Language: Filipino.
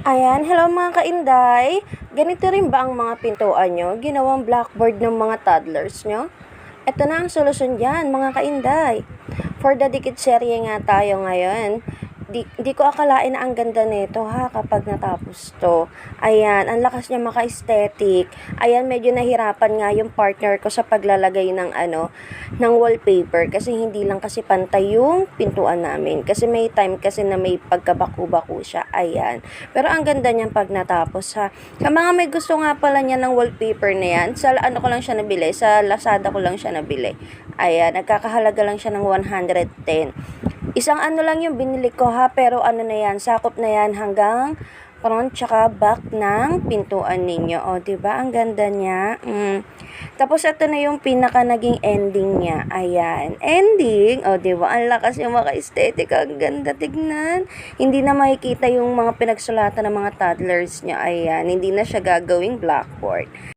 Ayan, hello mga kainday. Ganito rin ba ang mga pintuan nyo? Ginawang blackboard ng mga toddlers nyo? Ito na ang solusyon dyan, mga kainday. For the dikit serye nga tayo ngayon. Di ko akalain na ang ganda nito ha kapag natapos to. Ayan, ang lakas niya maka-aesthetic. Ayan, medyo nahirapan nga yung partner ko sa paglalagay ng wallpaper kasi hindi lang kasi pantay yung pintuan namin. Kasi may time kasi na may pagkabaku-baku siya. Ayan. Pero ang ganda niyan pag natapos ha. Sa mga may gusto nga pala niya ng wallpaper na yan, sa ano ko lang siya nabili, sa Lazada ko lang siya nabili. Ayan, nagkakahalaga lang siya ng 110. Isang ano lang yung binili ko ha, pero ano na yan, sakop na yan hanggang front tsaka back ng pintuan ninyo. O, diba? Ang ganda niya. Tapos, ito na yung pinaka naging ending niya. Ayan. Ending. O, diba? Ang lakas yung maka-aesthetic. Ang ganda tignan. Hindi na makikita yung mga pinagsulatan ng mga toddlers niya. Ayan. Hindi na siya gagawing blackboard.